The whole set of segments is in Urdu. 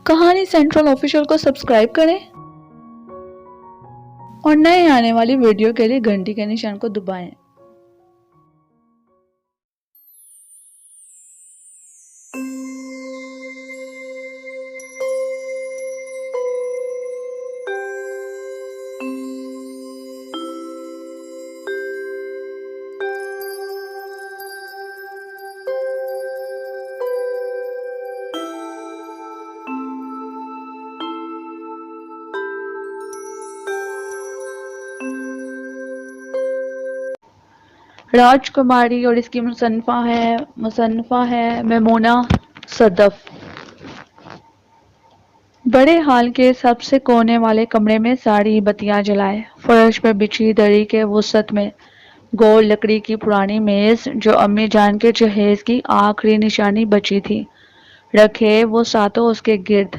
کہانی سینٹرل آفیشل کو سبسکرائب کریں اور نئے آنے والی ویڈیو کے لیے گھنٹی کے نشان کو دبائیں۔ راج کماری اور اس کی مصنفہ ہے میمونہ صدف۔ بڑے ہال کے سب سے کونے والے کمرے میں ساری بتیاں جلائے، فرش پہ بچھی دری کے وسط میں گول لکڑی کی پرانی میز جو امی جان کے جہیز کی آخری نشانی بچی تھی رکھے، وہ ساتوں اس کے گرد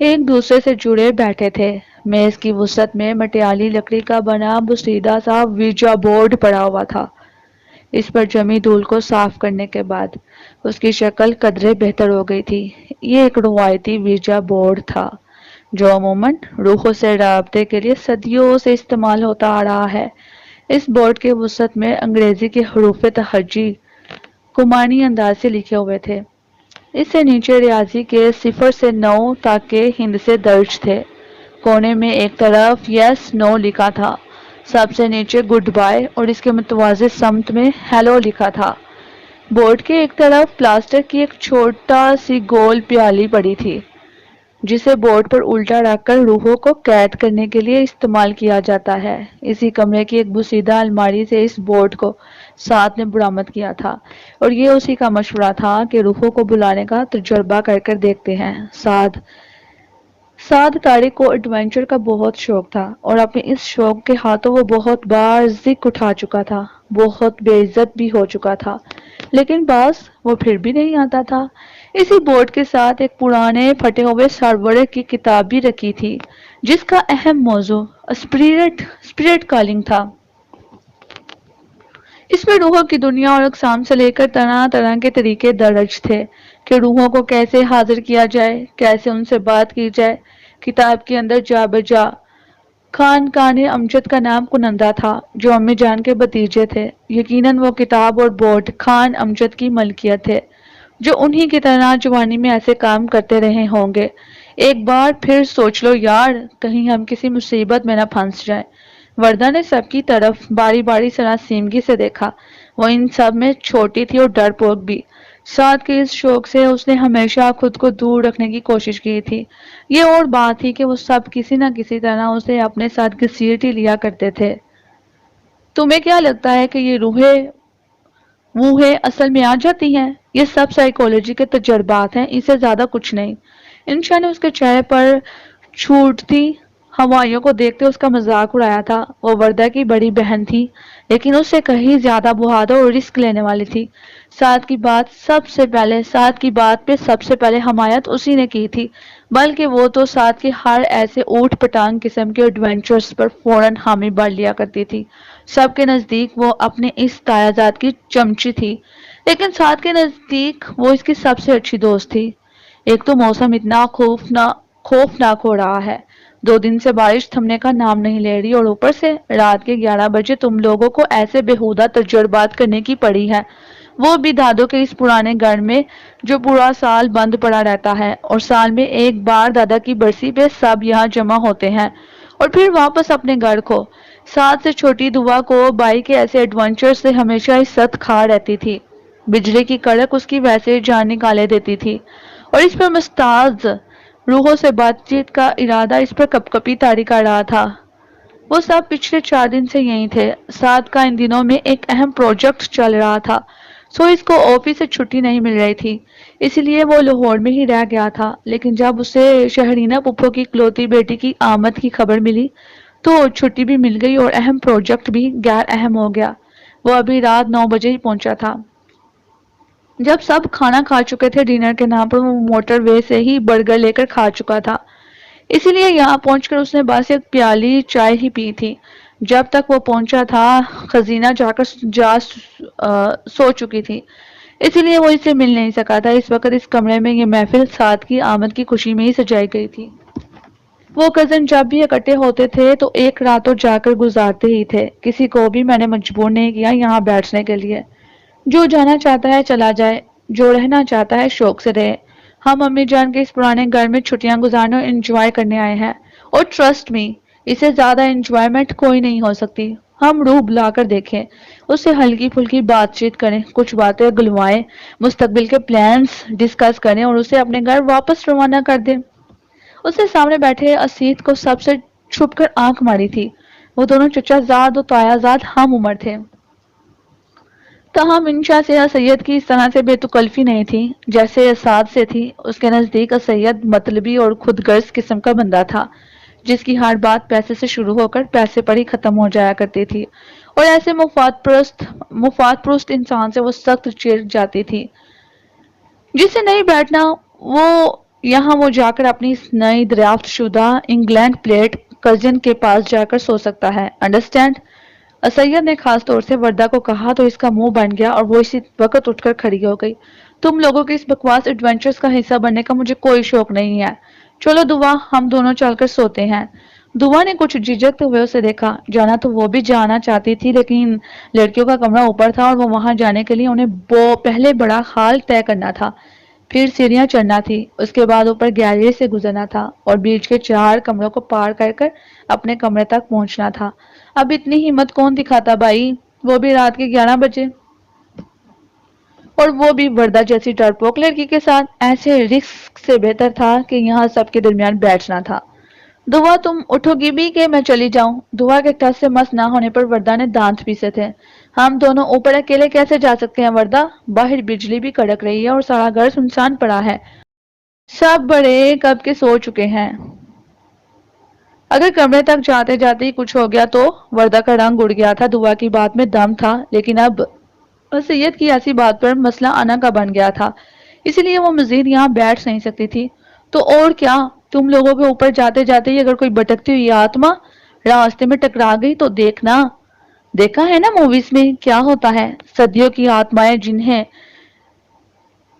ایک دوسرے سے جڑے بیٹھے تھے۔ میز کی وسط میں مٹیالی لکڑی کا بنا بوسیدہ سا ویجا بورڈ پڑا ہوا تھا۔ اس پر جمی دھول کو صاف کرنے کے بعد اس کی شکل قدرے بہتر ہو گئی تھی۔ یہ ایک روایتی ویجا بورڈ تھا جو عموماً روحوں سے رابطے کے لیے صدیوں سے استعمال ہوتا آ رہا ہے۔ اس بورڈ کے وسط میں انگریزی کے حروف تہجی کمانی انداز سے لکھے ہوئے تھے۔ اس سے نیچے ریاضی کے 0 سے 9 تک کے ہند سے درج تھے۔ کونے میں ایک طرف یس نو لکھا تھا، سب سے نیچے گڈ بائے اور اس کے متوازی سمت میں ہیلو لکھا تھا۔ بورڈ کے ایک طرف پلاسٹر کی ایک چھوٹا سی گول پیالی پڑی تھی جسے بورڈ پر الٹا رکھ کر روحوں کو قید کرنے کے لیے استعمال کیا جاتا ہے۔ اسی کمرے کی ایک بوسیدہ الماری سے اس بورڈ کو سعد نے برآمد کیا تھا اور یہ اسی کا مشورہ تھا کہ روحوں کو بلانے کا تجربہ کر دیکھتے ہیں۔ سعد طارق کو ایڈونچر کا بہت شوق تھا اور اپنے اس شوق کے ہاتھوں وہ بہت بار ذک اٹھا چکا تھا، بہت بے عزت بھی ہو چکا تھا، لیکن باز وہ پھر بھی نہیں آتا تھا۔ اسی بورڈ کے ساتھ ایک پرانے پھٹے ہوئے سرورے کی کتاب بھی رکھی تھی جس کا اہم موضوع اسپرٹ کالنگ تھا۔ اس میں روحوں کی دنیا اور اقسام سے لے کر طرح طرح کے طریقے درج تھے کہ روحوں کو کیسے حاضر کیا جائے، کیسے ان سے بات کی جائے۔ کتاب کے اندر جا بجا خان امجد کا نام کنندہ تھا جو امی جان کے بھتیجے تھے۔ یقیناً وہ کتاب اور بورڈ خان امجد کی ملکیت ہے جو انہی کی طرح جوانی میں ایسے کام کرتے رہے ہوں گے۔ ایک بار پھر سوچ لو یار، کہیں ہم کسی مصیبت میں نہ پھنس جائیں۔ وردہ نے سب کی طرف باری باری سراسیمگی سے دیکھا۔ وہ ان سب میں چھوٹی تھی اور ڈرپوک بھی۔ سعد کے اس شوق سے اس نے ہمیشہ خود کو دور رکھنے کی کوشش کی تھی۔ یہ اور بات تھی کہ وہ سب کسی نہ کسی طرح اسے اپنے ساتھ گھسیٹ ہی لیا کرتے تھے۔ تمہیں کیا لگتا ہے کہ یہ روحیں اصل میں آ جاتی ہیں؟ یہ سب سائیکالوجی کے تجربات ہیں، اسے زیادہ کچھ نہیں۔ انشا نے اس کے چہرے پر چھوٹتی ہوائیوں کو دیکھتے اس کا مذاق اڑایا تھا۔ وہ وردہ کی بڑی بہن تھی لیکن اس سے کہیں زیادہ بہادر اور رسک لینے والی تھی۔ سعد کی بات پہ سب سے پہلے حمایت اسی نے کی تھی، بلکہ وہ تو سعد کے ہر ایسے اوٹ پٹانگ قسم کے ایڈونچرز پر فوراً حامی بڑھ لیا کرتی تھی۔ سب کے نزدیک وہ اپنے اس تایا ذات کی چمچی تھی، لیکن سعد کے نزدیک وہ اس کی سب سے اچھی دوست تھی۔ ایک تو موسم اتنا خوفناک ہو رہا ہے، 2 دن سے بارش تھمنے کا نام نہیں لے رہی اور اوپر سے رات کے 11 بجے تم لوگوں کو ایسے بےہودہ تجربات کرنے کی پڑی ہے، وہ بھی دادوں کے اس پرانے گھر میں جو پورا سال بند پڑا رہتا ہے، اور سال میں ایک بار دادا کی برسی پہ سب یہاں جمع ہوتے ہیں اور پھر واپس اپنے گھر کو۔ سعد سے چھوٹی دعا کو بائی کے ایسے ایڈونچر سے ہمیشہ عزت کھا رہتی تھی۔ بجلی کی کڑک اس کی ویسے جان نکالے دیتی تھی اور اس پر مستعد روحوں سے بات چیت کا ارادہ اس پر کپ کپی طاری کر رہا تھا۔ وہ سب پچھلے 4 دن سے یہیں تھے۔ سعد کا ان دنوں میں ایک اہم پروجیکٹ چل رہا تھا، سو اس کو آفس سے چھٹی نہیں مل رہی تھی، اس لیے وہ لاہور میں ہی رہ گیا تھا۔ لیکن جب اسے شہرینہ پپھو کی اکلوتی بیٹی کی آمد کی خبر ملی تو چھٹی بھی مل گئی اور اہم پروجیکٹ بھی غیر اہم ہو گیا۔ وہ ابھی رات 9 بجے ہی پہنچا تھا۔ جب سب کھانا کھا چکے تھے، ڈنر کے نام پر وہ موٹر وے سے ہی برگر لے کر کھا چکا تھا، اسی لیے یہاں پہنچ کر اس نے بس ایک پیالی چائے ہی پی تھی۔ جب تک وہ پہنچا تھا خزینہ جا سو چکی تھی۔ اسی لیے وہ اس سے مل نہیں سکا تھا۔ اس وقت اس کمرے میں یہ محفل سعد کی آمد کی خوشی میں ہی سجائی گئی تھی۔ وہ کزن جب بھی اکٹھے ہوتے تھے تو ایک رات تو جا کر گزارتے ہی تھے۔ کسی کو بھی میں نے مجبور نہیں کیا یہاں بیٹھنے کے لیے۔ جو جانا چاہتا ہے چلا جائے، جو رہنا چاہتا ہے شوق سے رہے۔ ہم امی جان کے اس پرانے گھر میں چھٹیاں گزارنے اور انجوائے کرنے آئے ہیں، اور ٹرسٹ می، اسے زیادہ انجوائمنٹ کوئی نہیں ہو سکتی۔ ہم روح بلا کر دیکھیں، اس سے ہلکی پھلکی بات چیت کریں، کچھ باتیں گلوائیں، مستقبل کے پلانز ڈسکس کریں اور اسے اپنے گھر واپس روانہ کر دیں۔ اس نے سامنے بیٹھے اسید کو سب سے چھپ کر آنکھ ماری تھی۔ وہ دونوں چچا زاد اور تایا زاد ہم عمر تھے۔ تاہم انشا سے سید کی اس طرح سے بے تکلفی نہیں تھی جیسے اساد سے تھی۔ اس کے نزدیک سید مطلبی اور خود غرض قسم کا بندہ تھا، جس کی ہر بات پیسے سے شروع ہو کر پیسے پر ہی ختم ہو جایا کرتی تھی، اور ایسے مفاد پرست انسان سے وہ سخت چڑ جاتی تھی۔ جس سے نہیں بیٹھنا وہ جا کر اپنی اس نئی دریافت شدہ انگلینڈ پلیٹ کزن کے پاس جا کر سو سکتا ہے، انڈرسٹینڈ؟ سید نے خاص طور سے وردہ کو کہا تو اس کا منہ بن گیا اور وہ اسی وقت اٹھ کر کھڑی ہو گئی۔ تم لوگوں کے اس بکواس ایڈونچرز کا حصہ بننے کا مجھے کوئی شوق نہیں ہے۔ چلو دعا، ہم دونوں چل کر سوتے ہیں۔ دعا نے کچھ جھجکتے ہوئے اسے دیکھا۔ جانا تو وہ بھی جانا چاہتی تھی، لیکن لڑکیوں کا کمرہ اوپر تھا اور وہ وہاں جانے کے لیے انہیں پہلے بڑا ہال طے کرنا تھا، پھر سیڑھیاں چڑھنا تھی، اس کے بعد اوپر گیلری سے گزرنا تھا اور بیچ کے 4 کمروں کو پار کر کر اپنے کمرے تک پہنچنا تھا۔ اب اتنی ہمت کون دکھاتا بھائی، وہ بھی رات کے 11 بجے، اور وہ بھی وردہ جیسی ڈرپوک لڑکی کے ساتھ۔ ایسے رسک سے بہتر تھا کہ یہاں سب کے درمیان بیٹھنا تھا۔ دعا تم اٹھو گی بھی کہ میں چلی جاؤں؟ دعا کے ٹس سے مس نہ ہونے پر وردہ نے دانت پیسے تھے۔ ہم دونوں اوپر اکیلے کیسے جا سکتے ہیں وردہ؟ باہر بجلی بھی کڑک رہی ہے اور سارا گھر سنسان پڑا ہے، سب بڑے کب کے سو چکے ہیں۔ اگر کمرے تک جاتے جاتے ہی کچھ ہو گیا تو؟ وردہ کا رنگ اڑ گیا تھا۔ دعا کی بات میں دم تھا، لیکن اب سید کی ایسی بات پر مسئلہ آنا کا بن گیا تھا، اسی لیے وہ مزید یہاں بیٹھ نہیں سکتی تھی۔ تو اور کیا، تم لوگوں کے اوپر جاتے جاتے ہی اگر کوئی بھٹکتی ہوئی آتما راستے میں ٹکرا گئی تو دیکھا ہے نا موویز میں کیا ہوتا ہے، صدیوں کی آتمائیں جنہیں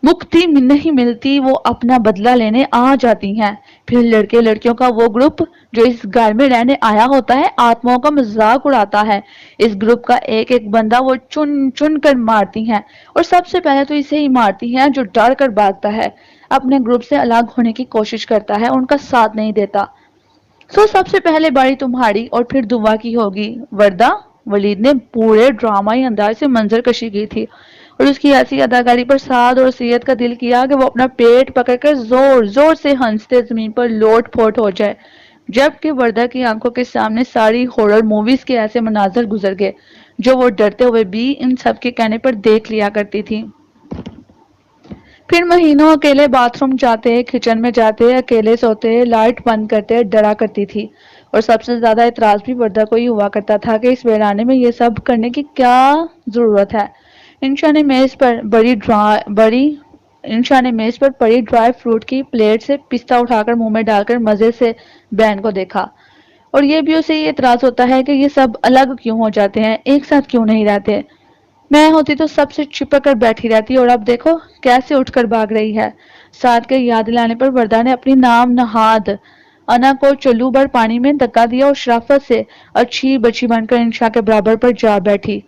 مکتی نہیں ملتی وہ اپنا بدلہ لینے آ جاتی ہیں۔ پھر لڑکے لڑکیوں کا وہ گروپ جو اس گھر میں رہنے آیا ہوتا ہے آتماؤں کا مذاق اڑاتا ہے۔ اس گروپ کا ایک ایک بندہ وہ چن چن کر مارتی ہیں، اور سب سے پہلے تو اسے ہی مارتی ہیں جو ڈر کر بھاگتا ہے، اپنے گروپ سے الگ ہونے کی کوشش کرتا ہے، ان کا ساتھ نہیں دیتا۔ سب سے پہلے باری تمہاری اور پھر دعا کی ہوگی وردہ۔ ولید نے پورے ڈرامائی انداز سے منظر کشی کی تھی، اور اس کی ایسی اداکاری پر سعد اور سید کا دل کیا کہ وہ اپنا پیٹ پکڑ کر زور زور سے ہنستے زمین پر لوٹ پھوٹ ہو جائے، جبکہ وردہ کی آنکھوں کے سامنے ساری ہارر موویز کے ایسے مناظر گزر گئے جو وہ ڈرتے ہوئے بھی ان سب کے کہنے پر دیکھ لیا کرتی تھی۔ پھر مہینوں اکیلے باتھ روم جاتے، کچن میں جاتے، اکیلے سوتے، لائٹ بند کرتے ڈرا کرتی تھی، اور سب سے زیادہ اعتراض بھی وردہ کو ہی ہوا کرتا تھا کہ اس ویرانے میں یہ سب کرنے کی کیا ضرورت ہے۔ انشا نے میز پر پڑی ڈرائی فروٹ کی پلیٹ سے پستہ اٹھا کر منہ میں ڈال کر مزے سے بہن کو دیکھا، اور یہ بھی اسے یہ اعتراض ہوتا ہے کہ یہ سب الگ کیوں ہو جاتے ہیں، ایک ساتھ کیوں نہیں رہتے؟ میں ہوتی تو سب سے چپک کر بیٹھی رہتی، اور اب دیکھو کیسے اٹھ کر بھاگ رہی ہے۔ ساتھ کے یاد دلانے پر وردہ نے اپنی نام نہاد انا کو چلو بھر پانی میں دھکا دیا اور شرافت سے اچھی بچی بن کر انشا کے برابر پر جا بیٹھی۔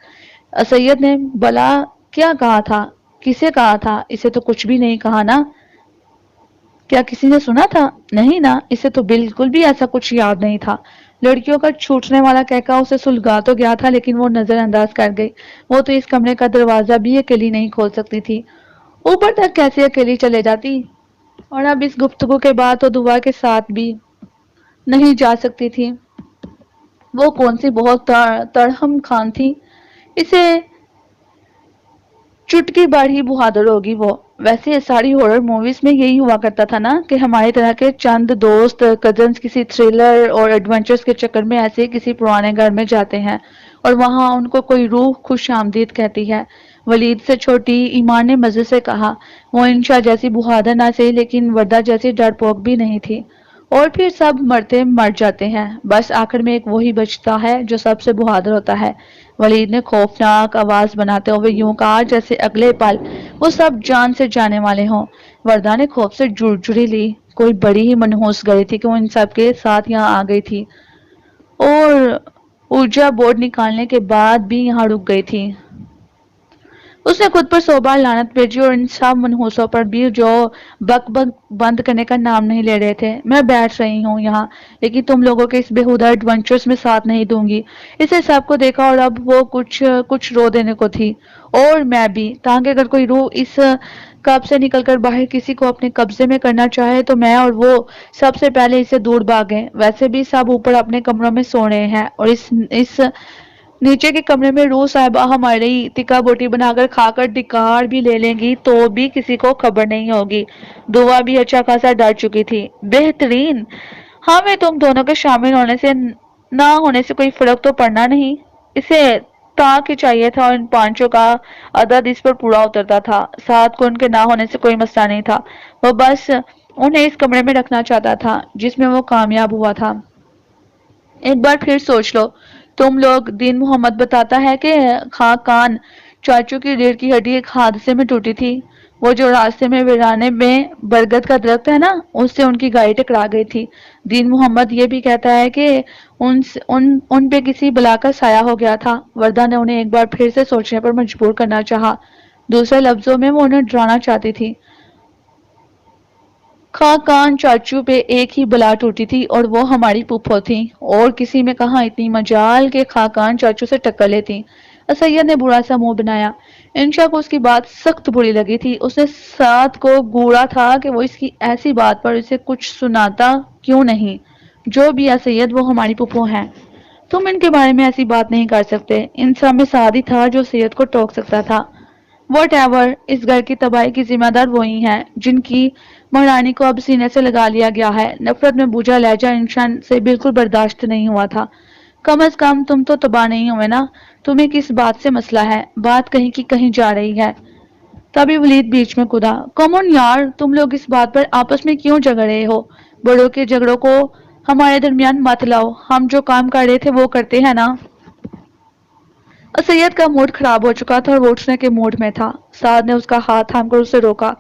سید نے بلا کیا کہا تھا، کسے کہا تھا؟ اسے تو کچھ بھی نہیں کہا نا؟ کیا کسی نے سنا تھا؟ نہیں نا، اسے تو بالکل بھی ایسا کچھ یاد نہیں تھا۔ لڑکیوں کا چھوٹنے والا کہکا اسے سلگا تو گیا تھا، لیکن وہ نظر انداز کر گئی۔ وہ تو اس کمرے کا دروازہ بھی اکیلی نہیں کھول سکتی تھی، اوپر تک کیسے اکیلی چلے جاتی؟ اور اب اس گفتگو کے بعد تو دعا کے ساتھ بھی نہیں جا سکتی تھی۔ وہ کون سی بہت تڑہم خان تھی، اسے چٹکی بار ہی بہادر ہوگی وہ۔ ویسے ساری ہارر موویز میں یہی ہوا کرتا تھا نا کہ ہماری طرح کے چند دوست کزنز کسی تھرلر اور ایڈونچرز کے چکر میں ایسے کسی پرانے گھر میں جاتے ہیں، اور وہاں ان کو کوئی روح خوش آمدید کہتی ہے۔ ولید سے چھوٹی ایمان نے مزے سے کہا، وہ انشا جیسی بہادر نہ سہی لیکن وردہ جیسی ڈرپوک بھی نہیں تھی، اور پھر سب مر جاتے ہیں، بس آخر میں ایک وہی بچتا ہے جو سب سے بہادر ہوتا ہے۔ ولید نے خوفناک آواز بناتے ہوئے یوں کہا جیسے اگلے پل وہ سب جان سے جانے والے ہوں۔ وردہ نے خوف سے جڑی لی، کوئی بڑی ہی منحوس گئی تھی کہ وہ ان سب کے ساتھ یہاں آ گئی تھی اور ارجا بورڈ نکالنے کے بعد بھی یہاں رک گئی تھی۔ اس نے خود پر 100 بار لعنت بھیجی اور ان سب منحوسوں پر بھی جو بک بک بند کرنے کا نام نہیں لے رہے تھے۔ میں بیٹھ رہی ہوں یہاں لیکن تم لوگوں کے اس بےہودہ ایڈونچرز میں ساتھ نہیں دوں گی۔ اسے سب کو دیکھا اور اب وہ کچھ رو دینے کو تھی، اور میں بھی، تاکہ اگر کوئی روح اس کب سے نکل کر باہر کسی کو اپنے قبضے میں کرنا چاہے تو میں اور وہ سب سے پہلے اسے دور بھاگیں۔ ویسے بھی سب اوپر اپنے کمروں میں سو رہے ہیں اور اس نیچے کے کمرے میں روح صاحبہ ہماری تکا بوٹی بنا کر کھا کر ڈکار بھی لے لیں گی تو بھی کسی کو خبر نہیں ہوگی۔ دعا بھی اچھا خاصا ڈر چکی تھی۔ بہترین، ہمیں تم دونوں کے شامل ہونے سے نہ ہونے سے کوئی فرق تو پڑنا نہیں۔ اسے تاک ہی چاہیے تھا اور ان پانچوں کا عدد اس پر پورا اترتا تھا۔ سات کو ان کے نہ ہونے سے کوئی مسئلہ نہیں تھا، وہ بس انہیں اس کمرے میں رکھنا چاہتا تھا جس میں وہ کامیاب ہوا تھا۔ ایک بار پھر سوچ لو، تم لوگ، دین محمد بتاتا ہے کہ خاقان چاچو کی ریڑھ کی ہڈی ایک حادثے میں ٹوٹی تھی۔ وہ جو راستے میں ویرانے میں برگد کا درخت ہے نا، اس سے ان کی گاڑی ٹکرا گئی تھی۔ دین محمد یہ بھی کہتا ہے کہ ان پہ کسی بلا کا سایہ ہو گیا تھا۔ وردہ نے انہیں ایک بار پھر سے سوچنے پر مجبور کرنا چاہا۔ دوسرے لفظوں میں وہ انہیں ڈرانا چاہتی تھی۔ خاقان چاچو پہ ایک ہی بلا ٹوٹی تھی اور وہ ہماری پھپھو تھی، اور کسی میں کہاں اتنی مجال کہ خاقان چاچو سے ٹکر لیتی۔ سید نے برا سا منہ بنایا۔ انشا کو اس کی بات سخت بری لگی تھی۔ اس نے ساتھ کو گھوڑا تھا کہ وہ اس کی ایسی بات پر اسے کچھ سناتا کیوں نہیں۔ جو بھی ہے سید، وہ ہماری پھپھو ہیں، تم ان کے بارے میں ایسی بات نہیں کر سکتے۔ ان سب میں سعد ہی تھا جو سید کو ٹوک سکتا تھا۔ واٹ ایور، اس گھر کی تباہی کی ذمہ دار وہی ہیں جن کی مہارانی کو اب سینے سے لگا لیا گیا ہے۔ نفرت میں بوجھا لہجہ انشان سے بالکل برداشت نہیں ہوا تھا۔ کم از کم تم تو تباہ نہیں ہوئے نا، تمہیں کس بات سے مسئلہ ہے؟ بات کہیں کی کہیں جا رہی ہے۔ تبھی ولید بیچ میں کدا۔ کم آن یار، تم لوگ اس بات پر آپس میں کیوں جھگڑ رہے ہو؟ بڑوں کے جھگڑوں کو ہمارے درمیان مت لاؤ، ہم جو کام کر رہے تھے وہ کرتے ہیں نا۔ سید کا موڈ خراب ہو چکا تھا اور وہ اٹھنے کے موڈ میں تھا۔ سعد نے اس کا ہاتھ تھام کر اسے روکا۔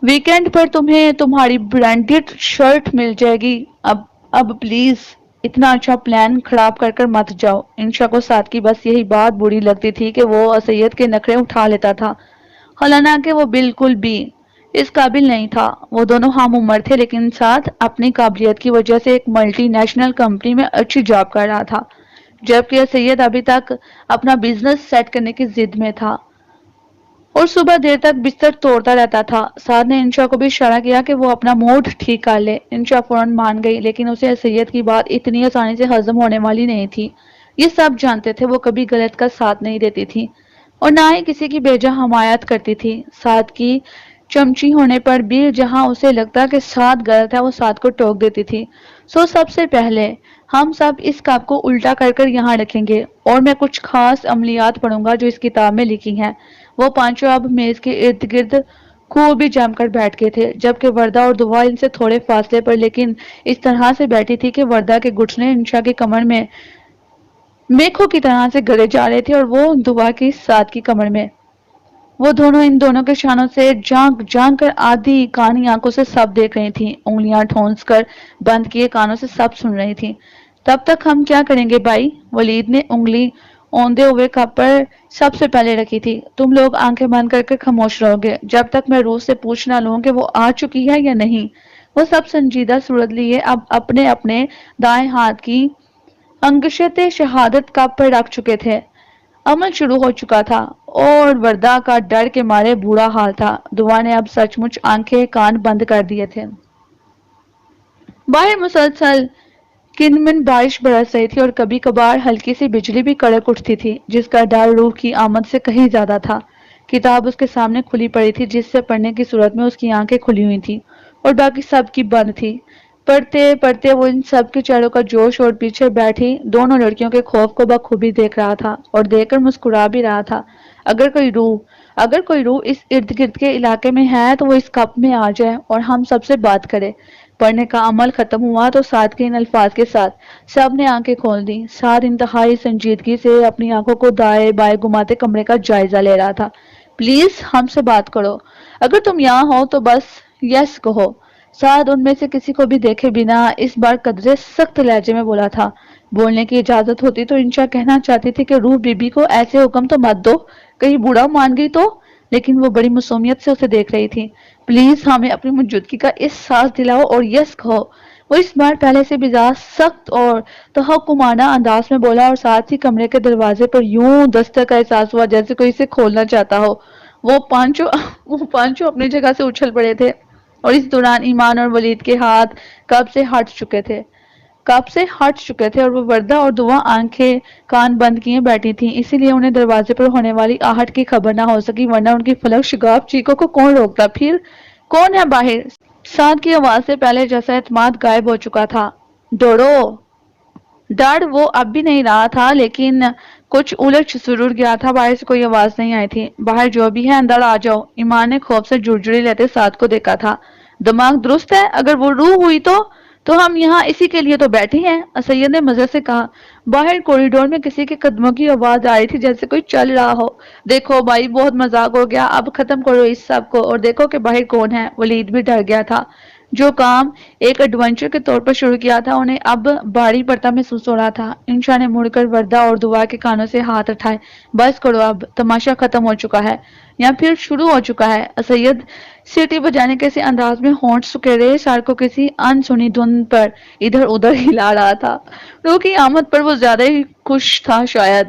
ویکینڈ پر تمہیں تمہاری برانڈڈ شرٹ مل جائے گی۔ اب پلیز اتنا اچھا پلان خراب کر کر مت جاؤ۔ انشا کو سعد کی بس یہی بات بری لگتی تھی کہ وہ سید کے نخرے اٹھا لیتا تھا، حالانکہ وہ بالکل بھی اس قابل نہیں تھا۔ وہ دونوں ہم عمر تھے، لیکن سعد اپنی قابلیت کی وجہ سے ایک ملٹی نیشنل کمپنی میں اچھی جاب کر رہا تھا، جبکہ سید ابھی تک اپنا بزنس سیٹ کرنے کی ضد میں تھا اور صبح دیر تک بستر توڑتا رہتا تھا۔ سعد نے انشا کو بھی اشارہ کیا کہ وہ اپنا موڈ ٹھیک کر لے۔ انشا فوراً مان گئی، لیکن اسے سید کی بات اتنی آسانی سے ہضم ہونے والی نہیں تھی۔ یہ سب جانتے تھے وہ کبھی غلط کا ساتھ نہیں دیتی تھی اور نہ ہی کسی کی بیجا حمایت کرتی تھی۔ سعد کی چمچی ہونے پر بھی جہاں اسے لگتا کہ سعد غلط ہے، وہ سعد کو ٹوک دیتی تھی۔ سب سے پہلے ہم سب اس کپ کو الٹا کر کر یہاں رکھیں گے اور میں کچھ خاص عملیات پڑھوں گا جو اس کتاب میں لکھی ہیں۔ وہ پانچوں اب میز کے ارد گرد خوب ہی جم کر بیٹھ گئے تھے، جبکہ وردہ اور دعا ان سے تھوڑے فاصلے پر لیکن اس طرح سے بیٹھی تھی کہ وردہ کے گھٹنے انشا کی کمر میں میخوں کی طرح سے گڑے جا رہے تھے اور وہ دعا کی سعد کی کمر میں۔ وہ دونوں ان دونوں کے شانوں سے جانک کر آدھی کانی آنکھوں سے سب دیکھ رہی تھیں، انگلیاں ٹھونس کر بند کیے کانوں سے سب سن رہی تھیں۔ تب تک ہم کیا کریں گے بھائی؟ ولید نے انگلی اوندے ہوئے کپ پر سب سے پہلے رکھی تھی۔ تم لوگ آنکھیں بند کر کے خاموش رہو گے جب تک میں روح سے پوچھ نہ لوں کہ وہ آ چکی ہے یا نہیں۔ وہ سب سنجیدہ صورت لیے اب اپنے اپنے دائیں ہاتھ کی انگشت شہادت کپ پر رکھ چکے تھے۔ عمل شروع ہو چکا تھا اور وردہ کا ڈر کے مارے برا حال تھا۔ دعا نے اب سچ مچ آنکھیں کان بند کر دیے تھے۔ باہر مسلسل کنمن بارش برس رہی تھی اور کبھی کبھار ہلکی سی بجلی بھی کڑک اٹھتی تھی، جس کا ڈر روح کی آمد سے کہیں زیادہ تھا۔ کتاب اس کے سامنے کھلی پڑی تھی، جس سے پڑھنے کی صورت میں اس کی آنکھیں کھلی ہوئی تھی اور باقی سب کی بند تھی۔ پڑھتے پڑھتے وہ ان سب کے چہروں کا جوش اور پیچھے بیٹھی دونوں لڑکیوں کے خوف کو بخوبی دیکھ رہا تھا اور دیکھ کر مسکرا بھی رہا تھا۔ اگر کوئی روح اگر کوئی روح اس ارد گرد کے علاقے میں ہے تو وہ اس کپ میں آ جائے اور ہم سب سے بات کرے۔ پڑھنے کا عمل ختم ہوا تو سعد کے ان الفاظ کے ساتھ سب نے آنکھیں کھول دی۔ سعد انتہائی سنجیدگی سے اپنی آنکھوں کو دائیں بائیں گھماتے کمرے کا جائزہ لے رہا تھا۔ پلیز ہم سے بات کرو، اگر تم یہاں ہو تو بس یس کہو۔ سعد ان میں سے کسی کو بھی دیکھے بنا اس بار قدرے سخت لہجے میں بولا تھا۔ بولنے کی اجازت ہوتی تو انشا کہنا چاہتی تھی کہ روح بی بی کو ایسے حکم تو مت دو، کہیں بوڑھا مان گئی تو، لیکن وہ بڑی معصومیت سے اسے دیکھ رہی تھی۔ پلیز ہمیں اپنی موجودگی کا احساس دلاؤ اور یس کہو۔ وہ اس بار پہلے سے بھی زیادہ سخت اور تحکمانہ انداز میں بولا اور ساتھ ہی کمرے کے دروازے پر یوں دستک کا احساس ہوا جیسے کوئی اسے کھولنا چاہتا ہو۔ وہ پانچوں اپنی جگہ سے اچھل پڑے تھے اور اس دوران ایمان اور ولید کے ہاتھ کب سے ہٹ چکے تھے اور وہ وردہ اور دعا آنکھیں کان بند کیے بیٹھی تھیں، اسی لیے انہیں دروازے پر ہونے والی آہٹ کی خبر نہ ہو سکی، ورنہ ان کی فلک شگاف چیخوں کو کون روکتا۔ پھر کون ہے باہر؟ سعد کی آواز سے پہلے جیسا اعتماد غائب ہو چکا تھا۔ ڈوڑو۔ ڈر وہ اب بھی نہیں رہا تھا، لیکن کچھ الجھ ضرور گیا تھا۔ باہر سے کوئی آواز نہیں آئی تھی۔ باہر جو بھی ہے اندر آ جاؤ۔ ایمان نے خوف سے جڑجڑی لیتے سعد کو دیکھا تھا۔ دماغ درست ہے؟ اگر وہ روح ہوئی تو ہم یہاں اسی کے لیے تو بیٹھے ہیں، سید نے مزے سے کہا۔ باہر کوریڈور میں کسی کے قدموں کی آواز آ رہی تھی جیسے کوئی چل رہا ہو۔ دیکھو بھائی بہت مذاق ہو گیا، اب ختم کرو اس سب کو اور دیکھو کہ باہر کون ہے۔ ولید بھی ڈر گیا تھا۔ جو کام ایک ایڈونچر کے طور پر شروع کیا تھا انہیں اب بھاری پڑتا محسوس ہو رہا تھا۔ انشا نے مڑ کر وردہ اور دعا کے کانوں سے ہاتھ اٹھائے۔ بس کرو اب، تماشا ختم ہو چکا ہے یا پھر شروع ہو چکا ہے۔ سید سیٹی بجانے کے کسی انداز میں ہونٹ سکیڑے سر کو کسی انسنی دھن پر ادھر ادھر ہلا رہا تھا۔ روح کی آمد پر وہ زیادہ ہی خوش تھا شاید۔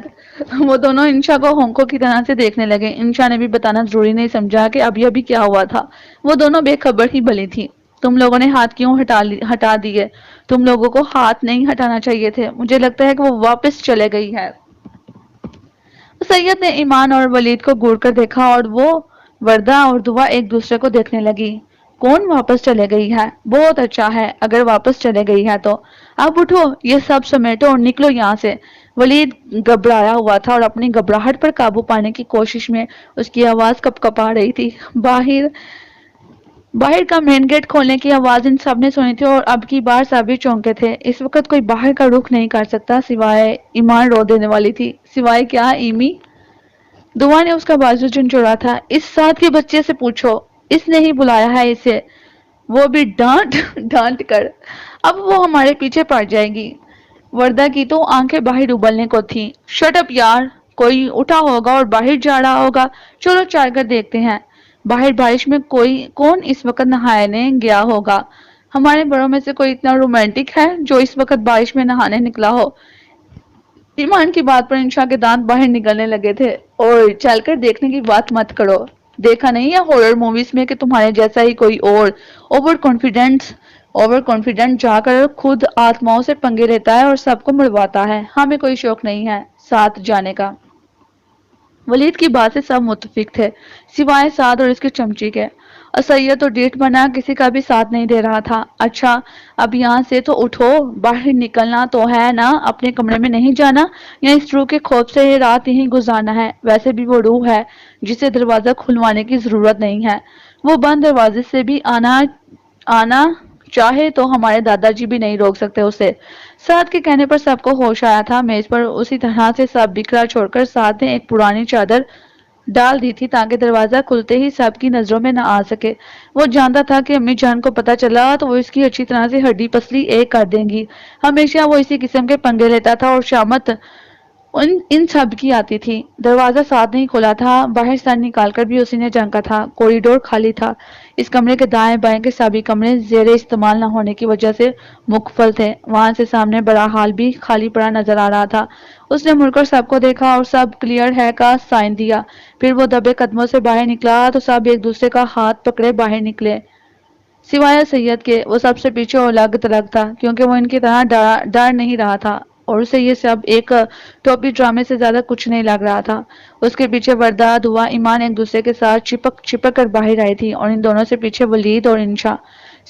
وہ دونوں انشا کو ہونکوں کی طرح سے دیکھنے لگے۔ انشا نے بھی بتانا ضروری نہیں سمجھا کہ ابھی کیا ہوا تھا۔ وہ دونوں بے خبر ہی بھلی تھی۔ تم لوگوں نے ہاتھ کیوں ہٹا دیے؟ تم لوگوں کو ہاتھ نہیں ہٹانا چاہیے تھے، مجھے لگتا ہے کہ وہ واپس چلے گئی ہے۔ سید نے ایمان اور ولید کو گور کر دیکھا اور وہ وردہ اور دعا ایک دوسرے کو دیکھنے لگی۔ کون واپس چلے گئی ہے؟ بہت اچھا ہے اگر واپس چلے گئی ہے تو اب اٹھو، یہ سب سمیٹو اور نکلو یہاں سے۔ ولید گھبرایا ہوا تھا اور اپنی گھبراہٹ پر قابو پانے کی کوشش میں اس کی آواز کپا رہی تھی۔ باہر کا مین گیٹ کھولنے کی آواز ان سب نے سنی تھی اور اب کی بار سبھی چونکے تھے۔ اس وقت کوئی باہر کا رخ نہیں کر سکتا سوائے ایمان رو دینے والی تھی۔ سوائے کیا ایمی؟ دعا نے اس کا بازو جھنجھوڑا تھا۔ اس ساتھ کے بچے سے پوچھو، اس نے ہی بلایا ہے اسے، وہ بھی ڈانٹ کر۔ اب وہ ہمارے پیچھے پڑ جائے گی۔ وردہ کی تو آنکھیں باہر ابلنے کو تھیں۔ شٹ اپ یار، کوئی اٹھا ہوگا اور باہر جا رہا ہوگا، چلو چل کر دیکھتے ہیں۔ باہر بارش میں کون اس وقت نہانے گیا ہوگا؟ ہمارے بڑوں میں سے کوئی اتنا رومانٹک ہے جو اس وقت بارش میں نہانے نکلا ہو؟ ایمان کی بات پر انشا کے دانت باہر نکلنے لگے تھے۔ اور چل کر دیکھنے کی بات مت کرو، دیکھا نہیں ہے ہارر موویز میں کہ تمہارے جیسا ہی کوئی اور اوور کانفیڈنٹ جا کر خود آتماؤں سے پنگے لیتا ہے اور سب کو مڑواتا ہے۔ ہمیں کوئی شوق نہیں ہے ساتھ جانے کا۔ ولید کی بات سے سب متفق تھے سوائے سعد اور اس کے چمچی کے۔ سید تو ڈیٹ بنا کسی کا بھی ساتھ نہیں دے رہا تھا۔ اچھا اب یہاں سے تو اٹھو، باہر نکلنا تو ہے نا، اپنے کمرے میں نہیں جانا یا اس روح کے خوف سے رات یہیں گزارنا ہے؟ ویسے بھی وہ روح ہے جسے دروازہ کھلوانے کی ضرورت نہیں ہے، وہ بند دروازے سے بھی آنا چاہے تو ہمارے دادا جی بھی نہیں روک سکتے اسے۔ سعد کے کہنے پر سب کو ہوش آیا تھا۔ میز پر اسی طرح سے سب بکھرا چھوڑ کر سعد نے ایک پرانی چادر ڈال دی تھی تاکہ دروازہ کھلتے ہی سب کی نظروں میں نہ آ سکے۔ وہ جانتا تھا کہ امی جان کو پتہ چلا تو وہ اس کی اچھی طرح سے ہڈی پسلی ایک کر دیں گی۔ ہمیشہ وہ اسی قسم کے پنگے لیتا تھا اور شامت ان سب کی آتی تھی۔ دروازہ ساتھ نہیں کھلا تھا، باہر سر نکال کر بھی اسی نے جھانکا تھا۔ کوریڈور خالی تھا۔ اس کمرے کے دائیں بائیں کے سبھی کمرے زیر استعمال نہ ہونے کی وجہ سے مقفل تھے۔ وہاں سے سامنے بڑا ہال بھی خالی پڑا نظر آ رہا تھا۔ اس نے مڑ کر سب کو دیکھا اور سب کلیئر ہے کا سائن دیا۔ پھر وہ دبے قدموں سے باہر نکلا تو سب ایک دوسرے کا ہاتھ پکڑے باہر نکلے سوائے سید کے۔ وہ سب سے پیچھے اور الگ تھلگ تھا کیونکہ وہ ان کی طرح ڈر نہیں رہا تھا اور اسے یہ سب ایک ٹوپی ڈرامے سے زیادہ کچھ نہیں لگ رہا تھا۔ اس کے پیچھے وردہ، دعا، ایمان ایک دوسرے کے ساتھ چپک کر باہر آئی تھی اور ان دونوں سے پیچھے ولید اور انشا۔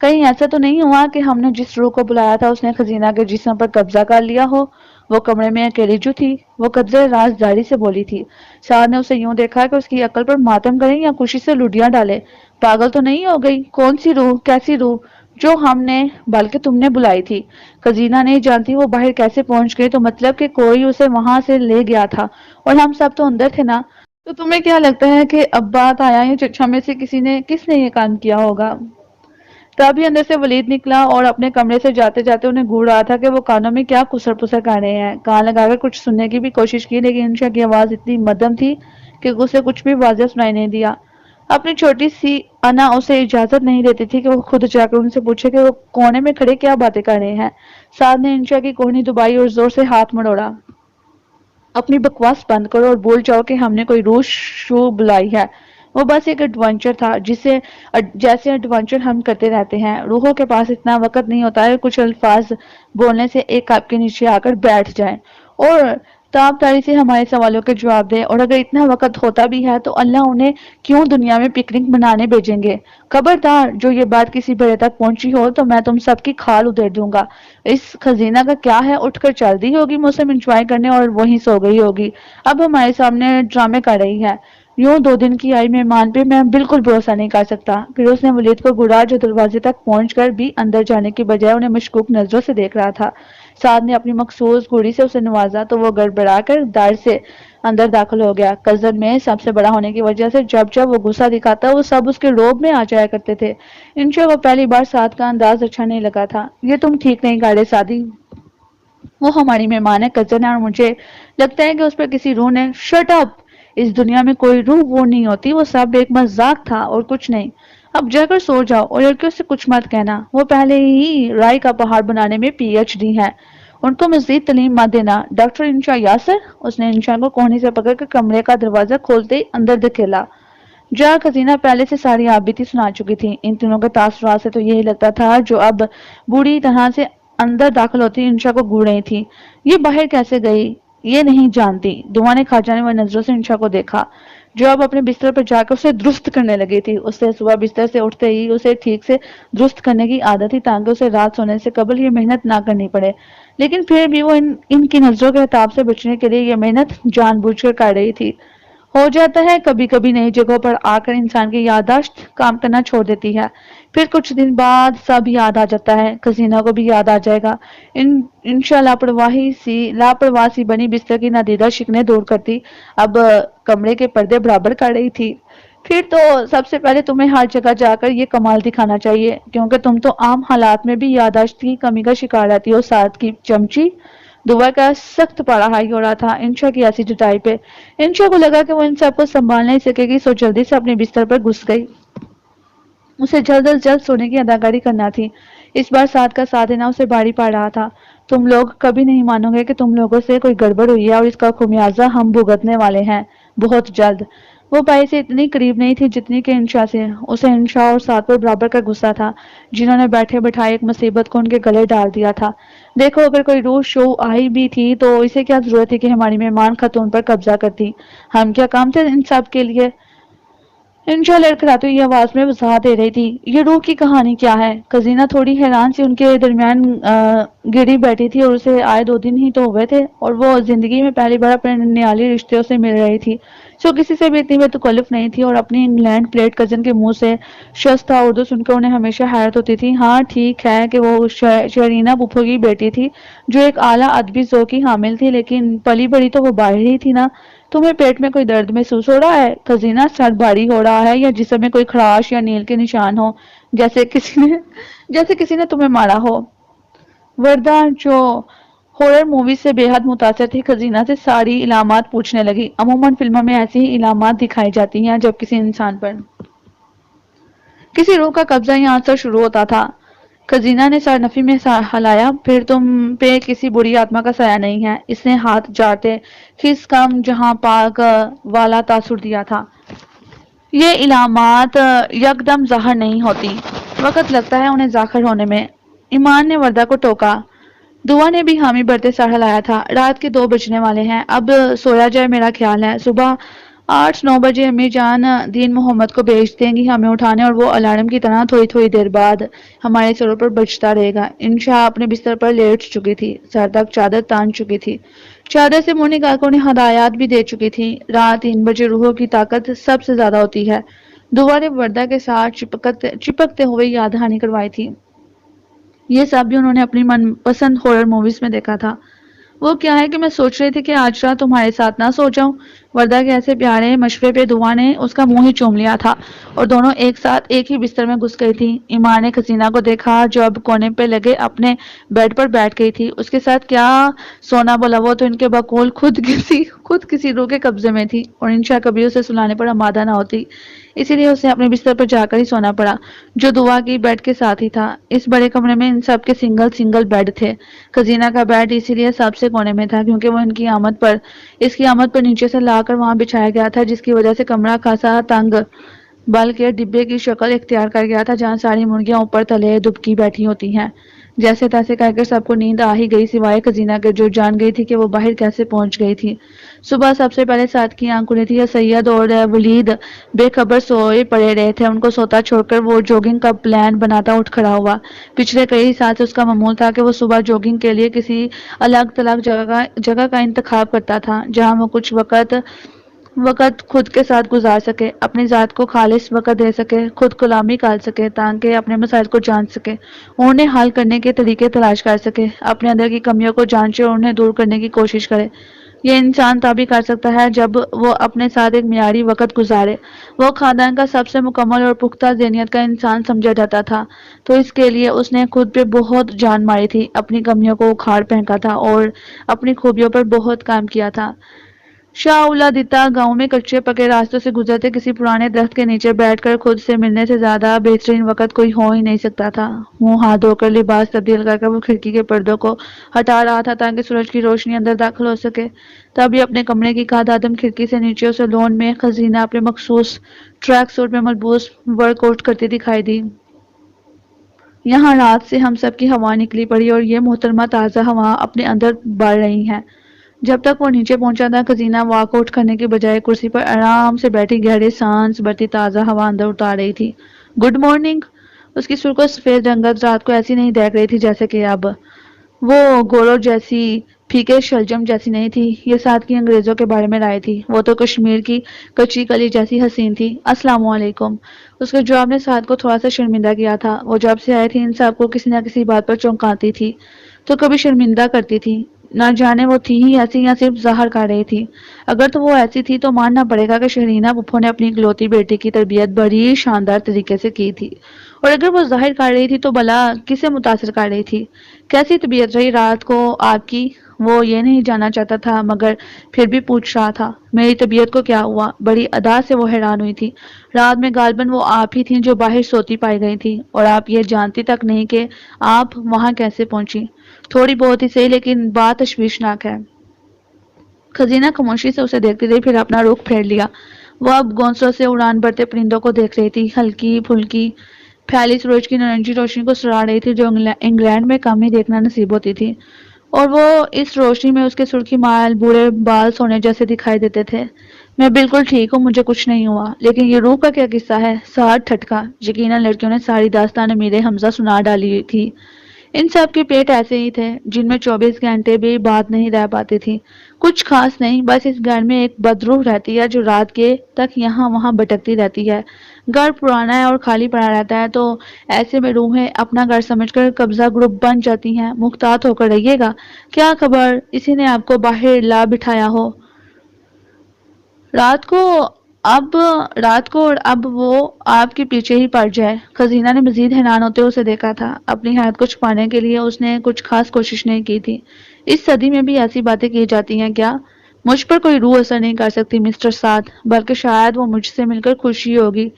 کہیں ایسا تو نہیں ہوا کہ ہم نے جس روح کو بلایا تھا اس نے خزینہ کے جسم پر قبضہ کر لیا ہو؟ وہ کمرے میں اکیلی جو تھی وہ قبضے رازداری سے بولی تھی۔ سعد نے اسے یوں دیکھا کہ اس کی عقل پر ماتم کریں یا خوشی سے لڈیاں ڈالے۔ پاگل تو نہیں ہو گئی؟ کون سی روح؟ کیسی روح؟ جو ہم نے بلکہ تم نے بلائی تھی۔ خزینہ نہیں جانتی وہ باہر کیسے پہنچ گئی، تو مطلب کہ کوئی اسے وہاں سے لے گیا تھا اور ہم سب تو اندر تھے نا۔ تو تمہیں کیا لگتا ہے کہ ابا تایا یا چچا میں سے کس نے یہ کام کیا ہوگا؟ تبھی اندر سے ولید نکلا اور اپنے کمرے سے جاتے جاتے انہیں گھور رہا تھا کہ وہ کانوں میں کیا کسر پسر کر رہے ہیں۔ کان لگا کر کچھ سننے کی بھی کوشش کی لیکن انشا کی آواز اتنی مدھم تھی کہ اسے کچھ بھی واضح سنائی نہیں دیا۔ اپنی چھوٹی سی انا اسے اجازت نہیں دیتی تھی کہ وہ خود جا کر ان سے پوچھے کہ وہ کونے میں کھڑے کیا باتیں کر رہے ہیں۔ سعد نے انشا کی کوہنی دبائی اور زور سے ہاتھ مڑوڑا۔ اپنی بکواس بند کرو اور بول جاؤ کہ ہم نے کوئی روح شو بلائی ہے۔ وہ بس ایک ایڈونچر تھا جیسے ایڈونچر ہم کرتے رہتے ہیں۔ روحوں کے پاس اتنا وقت نہیں ہوتا ہے کچھ الفاظ بولنے سے ایک کپ کے نیچے آ کر بیٹھ جائیں اور تابداری سے ہمارے سوالوں کے جواب دے، اور اگر اتنا وقت ہوتا بھی ہے تو اللہ انہیں کیوں دنیا میں پکنک منانے بھیجیں گے؟ خبردار جو یہ بات کسی بڑے تک پہنچی ہو تو میں تم سب کی کھال ادھیر دوں گا۔ اس خزینہ کا کیا ہے؟ اٹھ کر چل دی ہوگی موسم انجوائے کرنے اور وہیں سو گئی ہوگی۔ اب ہمارے سامنے ڈرامے کر رہی ہے۔ یوں 2 دن کی آئی مہمان پہ میں بالکل بھروسہ نہیں کر سکتا۔ پھر اس نے ولید کو گھورا جو دروازے تک پہنچ کر بھی اندر جانے کی بجائے انہیں مشکوک نظروں سے دیکھ رہا تھا۔ سعد نے اپنی مخصوص گھڑی سے اسے نوازا تو وہ گڑبڑا کر دار سے اندر داخل ہو گیا۔ کزن میں سب سے بڑا ہونے کی وجہ سے جب وہ غصہ دکھاتا وہ سب اس کے روب میں آ جایا کرتے تھے۔ انشا کو پہلی بار سعد کا انداز اچھا نہیں لگا تھا۔ یہ تم ٹھیک نہیں کر رہے سعدی، وہ ہماری مہمان ہے، کزن ہے، اور مجھے لگتا ہے کہ اس پر کسی روح نے شٹ اپ، اس دنیا میں کوئی روح وہ نہیں ہوتی، وہ سب ایک مذاق تھا اور کچھ نہیں۔ اب جا کر سو جاؤ اور لڑکیوں سے کچھ مت کہنا، وہ پہلے ہی رائی کا پہاڑ بنانے میں پی ایچ ڈی ہے، ان کو مزید تعلیم مت دینا۔ ڈاکٹر انشا یاسر، اس نے انشا کو کوہنی سے پکڑ کر کمرے کا دروازہ کھولتے ہی اندر دھکیلا۔ جا خزینہ پہلے سے ساری آپ بیتی سنا چکی تھی۔ ان تینوں کے تاثرات سے تو یہی لگتا تھا جو اب بوڑھی طرح سے اندر داخل ہوتی انشا کو گھور رہی تھی۔ یہ باہر کیسے گئی یہ نہیں جانتی۔ دعا نے کھا جانے والی نظروں سے انشا کو دیکھا جو اب اپنے بستر پر جا کر اسے درست کرنے لگی تھی۔ اس سے صبح بستر سے اٹھتے ہی اسے ٹھیک سے درست کرنے کی عادت تھی تاکہ اسے رات سونے سے قبل یہ محنت نہ کرنی پڑے، لیکن پھر بھی وہ ان کی نظروں کے خطاب سے بچنے کے لیے یہ محنت جان بوجھ کر کر رہی تھی۔ ہو جاتا ہے کبھی کبھی نئی جگہوں پر آ کر انسان کی یادداشت کام کرنا چھوڑ دیتی ہے، پھر کچھ دن بعد سب یاد آ جاتا ہے۔ خزینہ کو بھی یاد آ جائے گا۔ انشا لاپرواہ سی بنی بستر کی نادیدہ شکنیں دور کرتی اب کمرے کے پردے برابر کر رہی تھی۔ پھر تو سب سے پہلے تمہیں ہر جگہ جا کر یہ کمال دکھانا چاہیے، کیونکہ تم تو عام حالات میں بھی یادداشت کی کمی کا شکار رہتی ہو۔ ساتھ کی چمچی دعا کا سخت پاڑا ہائی ہو رہا تھا انشا کی ایسی جٹائی پہ۔ انشا کو لگا کہ وہ ان سب کو سنبھال نہیں سکے گی، سو جلدی سے اپنے بستر پر گھس گئی۔ اسے جلد از جلد سونے کی اداکاری کرنا تھی۔ اس بار سعد کا ساتھ دینا اسے بھاری پڑ رہا تھا۔ تم لوگ کبھی نہیں مانو گے کہ تم لوگوں سے کوئی گڑبڑ ہوئی ہے اور اس کا خمیازہ ہم بھگتنے والے ہیں بہت جلد۔ وہ بھائی سے اتنی قریب نہیں تھی جتنی کہ انشا سے۔ اسے انشا اور سعد پر برابر کا غصہ تھا جنہوں نے بیٹھے بٹھائے ایک مصیبت کو ان کے گلے ڈال دیا تھا۔ دیکھو اگر کوئی روح شو آئی بھی تھی تو اسے کیا ضرورت تھی کہ ہماری مہمان خاتون پر قبضہ کرتی؟ ہم کیا کام تھے ان سب کے لیے؟ انشا لڑکھڑاتی ہوئی آواز میں وضاحت دے رہی تھی۔ یہ روح کی کہانی کیا ہے؟ خزینہ تھوڑی حیران سی ان کے درمیان گری بیٹھی تھی اور اسے آئے 2 دن ہی تو ہوئے تھے اور وہ زندگی میں پہلی بار اپنے ننیالی رشتوں سے مل رہی تھی، سو کسی سے بھی اتنی بے تکلف نہیں تھی، اور اپنی انگلینڈ پلیٹ کزن کے منہ سے شستہ اردو سن کر انہیں ہمیشہ حیرت ہوتی تھی۔ ہاں ٹھیک ہے کہ وہ شرینہ پھپھو کی بیٹی تھی جو ایک اعلیٰ ادبی ذوق کی حامل تھی، لیکن پلی بڑی تو وہ باہر ہی تھی نا۔ تمہیں پیٹ میں کوئی درد محسوس ہو رہا ہے خزینہ؟ سر بھاری ہو رہا ہے یا جسم میں کوئی خراش یا نیل کے نشان ہو جیسے کسی نے تمہیں مارا ہو؟ وردہ جو ہورر موویز سے بے حد متاثر تھی خزینہ سے ساری علامات پوچھنے لگی۔ عموماً فلموں میں ایسی ہی علامات دکھائی جاتی ہیں جب کسی انسان پر کسی روح کا قبضہ یا اثر شروع ہوتا تھا۔ خزینہ نے سر نفی میں ہلایا۔ پھر تم پہ کسی بری آتما کا سایہ نہیں ہے، اس نے ہاتھ جاڑتے خس کم جہاں پاک والا تاثر دیا تھا۔ یہ علامات یکدم ظاہر نہیں ہوتی، وقت لگتا ہے انہیں ظاہر ہونے میں۔ ایمان نے وردہ کو ٹوکا۔ دعا نے بھی حامی بھرتے سر ہلایا تھا۔ رات کے 2 بجنے والے ہیں، اب سویا جائے میرا خیال ہے، صبح 8-9 بجے امی جان دین محمد کو بھیج دیں گی ہمیں اٹھانے، اور وہ الارم کی طرح تھوڑی تھوڑی دیر بعد ہمارے سروں پر بجتا رہے گا۔ انشا اپنے بستر پر لیٹ چکی تھی، سر تک چادر تان چکی تھی، چادر سے منہ نکال کر انہیں ہدایات بھی دے چکی تھی۔ رات 3 بجے روحوں کی طاقت سب سے زیادہ ہوتی ہے۔ دعا نے وردہ کے ساتھ چپکتے ہوئے یاد دہانی کروائی تھی۔ یہ سب بھی انہوں نے اپنی من پسند ہارر موویز میں دیکھا تھا۔ وہ کیا ہے کہ میں سوچ رہی تھی کہ آج رات تمہارے ساتھ نہ سو جاؤں۔ وردہ کے ایسے پیارے مشورے پہ دعا نے اس کا منہ ہی چوم لیا تھا اور دونوں ایک ساتھ ایک ہی بستر میں گھس گئی تھی۔ ایمان نے حسینہ کو دیکھا جو اب کونے پہ لگے اپنے بیڈ پر بیٹھ گئی تھی۔ اس کے ساتھ کیا سونا بولا، وہ تو ان کے بقول خود کسی روح کے قبضے میں تھی، اور انشا کبھی اسے سلانے پر آمادہ نہ ہوتی، اسی لیے اسے اپنے بستر پر جا کر ہی سونا پڑا جو دعا کی بیڈ کے ساتھ ہی تھا۔ اس بڑے کمرے میں ان سب کے سنگل بیڈ تھے۔ خزینہ کا بیڈ اسی لیے سب سے کونے میں تھا کیونکہ وہ اس کی آمد پر نیچے سے لا کر وہاں بچھایا گیا تھا، جس کی وجہ سے کمرہ خاصا تنگ بلکہ ڈبے کی شکل اختیار کر گیا تھا جہاں ساری مرغیاں اوپر تلے دبکی بیٹھی ہوتی ہیں۔ جیسے تیسے کر کے سب کو نیند آ ہی گئی سوائے خزینہ کے، جو جان گئی تھی کہ وہ باہر کیسے پہنچ گئی تھی۔ صبح سب سے پہلے سعد کی آنکھ کھلی تھی۔ سید اور ولید بے خبر سوئے پڑے رہے تھے۔ ان کو سوتا چھوڑ کر وہ جوگنگ کا پلان بناتا اٹھ کھڑا ہوا۔ پچھلے کئی سال سے اس کا معمول تھا کہ وہ صبح جوگنگ کے لیے کسی الگ تھلگ جگہ کا انتخاب کرتا تھا جہاں وہ کچھ وقت خود کے ساتھ گزار سکے، اپنی ذات کو خالص وقت دے سکے، خود غلامی ٹال سکے تاکہ اپنے مسائل کو جان سکے، انہیں حل کرنے کے طریقے تلاش کر سکے، اپنے اندر کی کمیوں کو جانچے اور انہیں دور کرنے کی کوشش کرے۔ یہ انسان تبھی کر سکتا ہے جب وہ اپنے ساتھ ایک معیاری وقت گزارے۔ وہ خاندان کا سب سے مکمل اور پختہ ذہنیت کا انسان سمجھا جاتا تھا، تو اس کے لیے اس نے خود پہ بہت جان ماری تھی، اپنی کمیوں کو اکھاڑ پھینکا تھا اور اپنی خوبیوں پر بہت کام کیا تھا۔ شاہ اولا دتا گاؤں میں کچے پکے راستوں سے گزرتے کسی پرانے درخت کے نیچے بیٹھ کر خود سے ملنے سے زیادہ بہترین وقت کوئی ہو ہی نہیں سکتا تھا۔ منہ ہاتھ دھو کر لباس تبدیل کر کے وہ کھڑکی کے پردوں کو ہٹا رہا تھا تاکہ سورج کی روشنی اندر داخل ہو سکے۔ تبھی اپنے کمرے کی کھاد آدم کھڑکی سے نیچے اسے لون میں خزینہ اپنے مخصوص ٹریک سوٹ میں ملبوس ورک آؤٹ کرتی دکھائی دی۔ یہاں رات سے ہم سب کی ہوا نکلی پڑی اور یہ محترمہ تازہ ہوا اپنے اندر بڑھ رہی ہیں۔ جب تک وہ نیچے پہنچا تھا خزینہ واک آؤٹ کرنے کے بجائے کرسی پر آرام سے بیٹھی گہری سانس بھرتی تازہ ہوا اندر اتار رہی تھی۔ Good morning. اس کی سرخ و سفید رنگت رات کو ایسی نہیں دیکھ رہی تھی جیسے کہ اب وہ گورو جیسی پھیکے شلجم جیسی نہیں تھی۔ یہ ساتھ کی انگریزوں کے بارے میں رائے تھی، وہ تو کشمیر کی کچی کلی جیسی حسین تھی۔ السلام علیکم۔ اس کے جواب نے سعد کو تھوڑا سا شرمندہ کیا تھا۔ وہ جب سے آئی تھی ان سب کو کسی نہ کسی بات پر چونکاتی تھی تو کبھی شرمندہ کرتی تھی، نہ جانے وہ تھی ہی ایسی یا صرف ظاہر کر رہی تھی۔ اگر تو وہ ایسی تھی تو ماننا پڑے گا کہ شہرینہ پھپھو نے اپنی اکلوتی بیٹی کی تربیت بڑی شاندار طریقے سے کی تھی، اور اگر وہ ظاہر کر رہی تھی تو بھلا کسے متاثر کر رہی تھی؟ کیسی طبیعت رہی رات کو آپ کی؟ وہ یہ نہیں جاننا چاہتا تھا مگر پھر بھی پوچھ رہا تھا۔ میری طبیعت کو کیا ہوا؟ بڑی ادا سے وہ حیران ہوئی تھی۔ رات میں غالباً وہ آپ ہی تھیں جو باہر سوتی پائی گئی تھی، اور آپ یہ جانتی تک نہیں کہ آپ وہاں کیسے پہنچی۔ تھوڑی بہت ہی صحیح لیکن بات تشویشناک ہے۔ خزینہ خاموشی سے اسے دیکھتی رہی، پھر اپنا رخ پھیر لیا۔ وہ اب گونسلوں سے اڑان بھرتے پرندوں کو دیکھ رہی تھی، ہلکی پھلکی پھیلی سورج کی نارنجی روشنی کو سراہ رہی تھی جو انگلینڈ میں کم ہی دیکھنا نصیب ہوتی تھی، اور وہ اس روشنی میں اس کے سرخی مائل بوڑھے بال سونے جیسے دکھائی دیتے تھے۔ میں بالکل ٹھیک ہوں، مجھے کچھ نہیں ہوا، لیکن یہ روح کا کیا قصہ ہے؟ سعد ٹھٹکا۔ یقیناً لڑکیوں نے ساری داستان امیر حمزہ سنا ڈالی تھی۔ ان سب کے پیٹ ایسے ہی تھے جن میں 24 گھنٹے بھی بات نہیں رہ پاتی تھی۔ کچھ خاص نہیں، بس اس گھر میں ایک بدروح رہتی ہے جو رات کے تک یہاں وہاں بھٹکتی رہتی ہے۔ گھر پرانا ہے اور خالی پڑا رہتا ہے تو ایسے میں روحیں اپنا گھر سمجھ کر قبضہ گروپ بن جاتی ہیں۔ محتاط ہو کر رہیے گا، کیا خبر اسی نے آپ کو باہر لا بٹھایا ہو رات کو اور اب وہ آپ کے پیچھے ہی پڑ جائے۔ خزینہ نے مزید حیران ہوتے اسے دیکھا تھا۔ اپنی حیرت کو چھپانے کے لیے اس نے کچھ خاص کوشش نہیں کی تھی۔ اس صدی میں بھی ایسی باتیں کی جاتی ہیں کیا؟ مجھ پر کوئی روح اثر نہیں کر سکتی مسٹر سعد، بلکہ شاید وہ مجھ سے مل کر خوشی ہوگی۔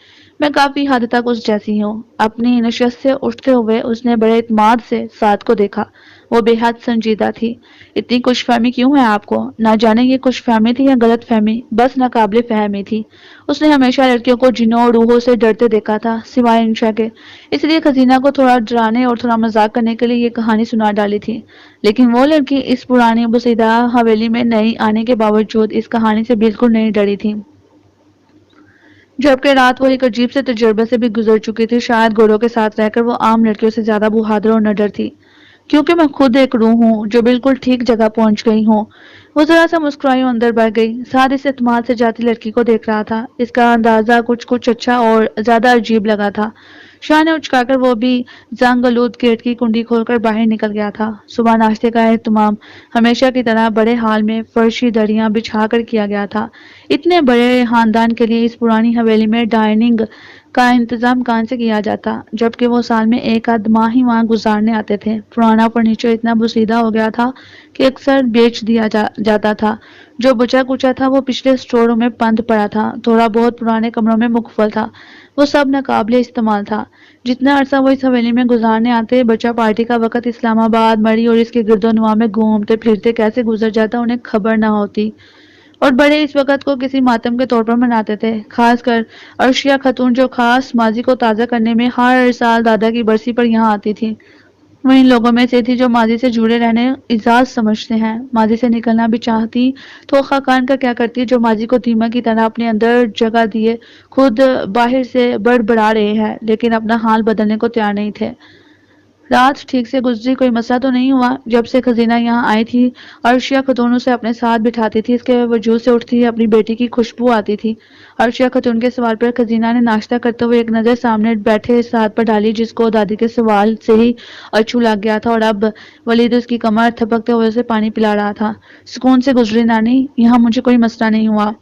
میں کافی حد تک اس جیسی ہوں۔ اپنی نشست سے اٹھتے ہوئے اس نے بڑے اعتماد سے سعد کو دیکھا۔ وہ بے حد سنجیدہ تھی۔ اتنی خوش فہمی کیوں ہے آپ کو؟ نہ جانے یہ خوش فہمی تھی یا غلط فہمی، بس ناقابل فہمی تھی۔ اس نے ہمیشہ لڑکیوں کو جنوں اور روحوں سے ڈرتے دیکھا تھا سوائے انشا کے، اس لیے خزینہ کو تھوڑا ڈرانے اور تھوڑا مذاق کرنے کے لیے یہ کہانی سنا ڈالی تھی۔ لیکن وہ لڑکی اس پرانی بسیدہ حویلی میں نئی آنے کے باوجود اس کہانی سے بالکل نہیں ڈری تھی۔ جبکہ رات وہ ایک عجیب سے تجربے سے بھی گزر چکی تھی. شاید گھوڑوں کے ساتھ رہ کر وہ عام لڑکیوں سے زیادہ بہادر اور نڈر تھی. کیونکہ میں خود ایک روح ہوں جو بالکل ٹھیک جگہ پہنچ گئی ہوں. وہ ذرا سا مسکرائی اور اندر بڑھ گئی. ساتھ اس اعتماد سے جاتی لڑکی کو دیکھ رہا تھا. اس کا اندازہ کچھ اچھا اور زیادہ عجیب لگا تھا. شاہ نے اچکا کر وہ بھی زنگ آلود گیٹ کی کنڈی کھول کر باہر نکل گیا تھا. صبح ناشتے کا اہتمام ہمیشہ کی طرح بڑے ہال میں فرشی دریاں بچھا کر کیا گیا تھا. اتنے بڑے خاندان کے لیے اس پرانی حویلی میں ڈائننگ کا انتظام کہاں سے کیا جاتا، جبکہ وہ سال میں ایک آدھ ماہ ہی وہاں گزارنے آتے تھے. پرانا فرنیچر اتنا بوسیدہ ہو گیا تھا کہ اکثر بیچ دیا جاتا تھا. جو بچا کچا تھا وہ پچھلے اسٹوروں میں بند پڑا تھا. تھوڑا بہت پرانے کمروں میں مقفل تھا. وہ سب ناقابل استعمال تھا. جتنا عرصہ وہ اس حویلی میں گزارنے آتے، بچہ پارٹی کا وقت اسلام آباد، مری اور اس کے گرد و نواح میں گھومتے پھرتے کیسے گزر جاتا انہیں خبر نہ ہوتی. اور بڑے اس وقت کو کسی ماتم کے طور پر مناتے تھے. خاص کر عرشیہ خاتون جو خاص ماضی کو تازہ کرنے میں ہر سال دادا کی برسی پر یہاں آتی تھی. وہ ان لوگوں میں سے تھی جو ماضی سے جڑے رہنے اعزاز سمجھتے ہیں. ماضی سے نکلنا بھی چاہتی تو خاقان کا کیا کرتی جو ماضی کو دیمک کی طرح اپنے اندر جگہ دیے خود باہر سے بڑبڑا رہے ہیں لیکن اپنا حال بدلنے کو تیار نہیں تھے. رات ٹھیک سے گزری. کوئی مسئلہ تو نہیں ہوا. جب سے خزینہ یہاں آئی تھی عرشیہ خاتون اسے اپنے ساتھ بٹھاتی تھی. اس کے وجود سے اٹھتی اپنی بیٹی کی خوشبو آتی تھی. عرشیہ خاتون کے سوال پر خزینہ نے ناشتہ کرتے ہوئے ایک نظر سامنے بیٹھے ساتھ پر ڈالی جس کو دادی کے سوال سے ہی اچھو لگ گیا تھا اور اب ولید اس کی کمر تھپکتے ہوئے اسے پانی پلا رہا تھا. سکون سے گزری نانی. یہاں مجھے کوئی مسئلہ نہیں ہوا.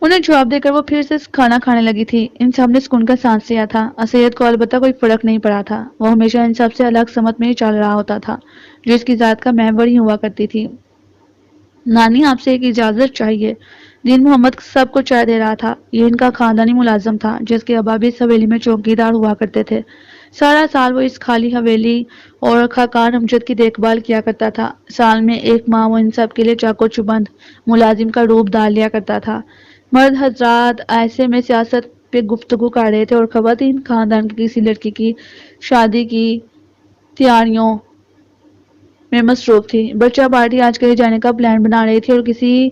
انہیں جواب دے کر وہ پھر سے کھانا کھانے لگی تھی. ان سب نے سکون کا سانس لیا تھا. اسید کو البتہ کوئی فرق نہیں پڑا تھا. وہ ہمیشہ ان سب سے الگ سمت میں ہی چل رہا ہوتا تھا جو اس کی ذات کا محور ہی ہوا کرتی تھی. نانی آپ سے ایک اجازت چاہیے. دین محمد سب کو چائے دے رہا تھا. یہ ان کا خاندانی ملازم تھا جس کے ابا بھی اس حویلی میں چوکیدار ہوا کرتے تھے. سارا سال وہ اس خالی حویلی اور خاقان امجد کی دیکھ بھال کیا کرتا تھا. سال میں ایک ماہ وہ ان سب کے لیے چاقو چوبند ملازم کا روپ ڈال لیا کرتا تھا. مرد حضرات ایسے میں سیاست پہ گفتگو کر رہے تھے اور خواتین خاندان کی کسی لڑکی کی شادی کی تیاریوں میں مصروف تھی. بچہ پارٹی آج کہیں جانے کا پلان بنا رہی تھی اور کسی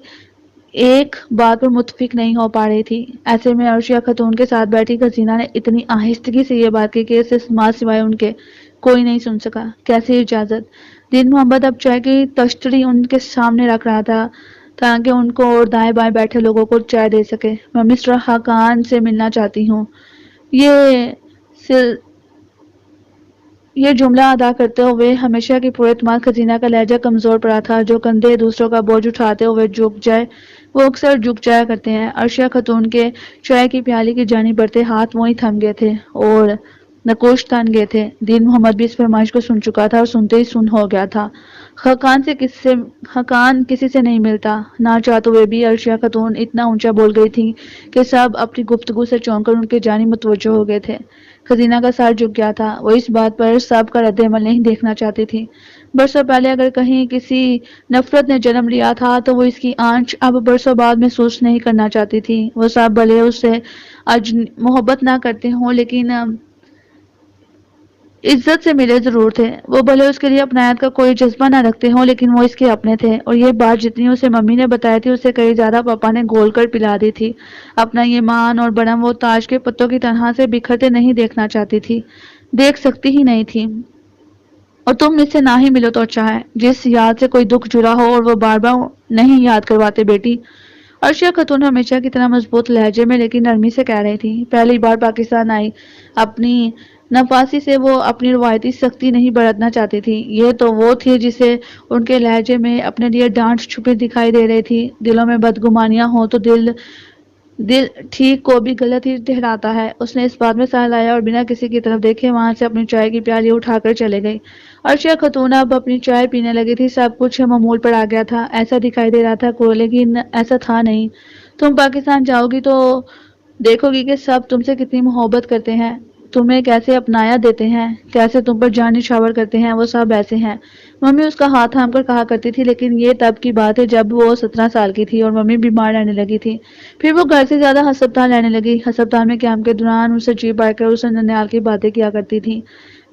ایک بات پر متفق نہیں ہو پا رہی تھی. ایسے میں عرشیہ خاتون کے ساتھ بیٹھی خزینہ نے اتنی آہستگی سے یہ بات کی کہ اسے ماں سوائے ان کے کوئی نہیں سن سکا. کیسی اجازت؟ دین محمد اب چائے کی تشتری ان کے سامنے رکھ رہا تھا تاکہ ان کو اور دائیں بائیں بیٹھے لوگوں کو چائے دے سکے. میں مسٹر خاقان سے ملنا چاہتی ہوں. یہ جملہ ادا کرتے ہوئے ہمیشہ کی پراعتماد خزینہ کا لہجہ کمزور پڑا تھا. جو کندھے دوسروں کا بوجھ اٹھاتے ہوئے جھک جائے وہ اکثر جھک جایا کرتے ہیں. عرشیہ خاتون کے چائے کی پیالی کی جانب بڑھتے ہاتھ وہیں تھم گئے تھے اور نقوش تن گئے تھے. دین محمد بھی اس فرمائش کو سن چکا تھا اور سنتے ہی سن ہو گیا تھا. خاقان کسی سے نہیں ملتا. نہ چاہتے ہوئے بھی عرشیہ خاتون اتنا اونچا بول گئی تھی کہ سب اپنی گفتگو سے چونک کر ان کے جانب متوجہ ہو گئے تھے. خزینہ کا سر جھک گیا تھا. وہ اس بات پر سب کا رد عمل نہیں دیکھنا چاہتی تھی. برسوں پہلے اگر کہیں کسی نفرت نے جنم لیا تھا تو وہ اس کی آنچ اب برسوں بعد محسوس نہیں کرنا چاہتی تھی. وہ سب بھلے اس سے محبت نہ کرتے ہوں لیکن عزت سے ملے ضرور تھے. وہ بھلے اس کے لیے اپنائیت کا کوئی جذبہ نہ رکھتے ہوں لیکن وہ اس کے اپنے تھے. اور یہ بات جتنی اسے ممی نے بتائی تھی اسے کئی زیادہ پاپا نے گھول کر پلا دی تھی. اپنا یہ مان اور بڑم وہ تاج کے پتوں کی طرح سے بکھرتے نہیں دیکھنا چاہتی تھی. دیکھ سکتی ہی نہیں تھی. اور تم اس سے نہ ہی ملو تو اچھا ہے. جس یاد سے کوئی دکھ جڑا ہو اور وہ بار بار نہیں یاد کرواتے بیٹی. عرشیہ خاتون ہمیشہ کی طرح مضبوط لہجے میں لیکن نرمی سے کہہ رہی تھی. پہلی بار پاکستان آئی. اپنی نفاسی سے وہ اپنی روایتی سختی نہیں برتنا چاہتی تھی. یہ تو وہ تھی جسے ان کے لہجے میں اپنے لیے ڈانٹ چھپی دکھائی دے رہی تھی. دلوں میں بدگمانیاں ہوں تو دل ٹھیک کو بھی غلط ہی ٹھہراتا ہے. اس نے اس بات میں سہ لایا اور بنا کسی کی طرف دیکھے وہاں سے اپنی چائے کی پیالی اٹھا کر چلے گئی. عرشیہ خاتون اب اپنی چائے پینے لگی تھی. سب کچھ معمول پر آ گیا تھا. ایسا دکھائی دے رہا تھا کو لیکن ایسا تھا نہیں. تم پاکستان جاؤ گی تو دیکھو گی کہ سب تم سے کتنی محبت کرتے ہیں, تمہیں کیسے اپنایا دیتے ہیں, کیسے تم پر جان نچھاور کرتے ہیں. وہ سب ایسے ہیں. ممی اس کا ہاتھ تھام کر کہا کرتی تھی لیکن یہ تب کی بات ہے جب وہ 17 سال کی تھی اور ممی بیمار رہنے لگی تھی. پھر وہ گھر سے زیادہ ہسپتال رہنے لگی. ہسپتال میں قیام کے دوران اسے جی بڑھ کر اسے ننیال کی باتیں کیا کرتی تھی.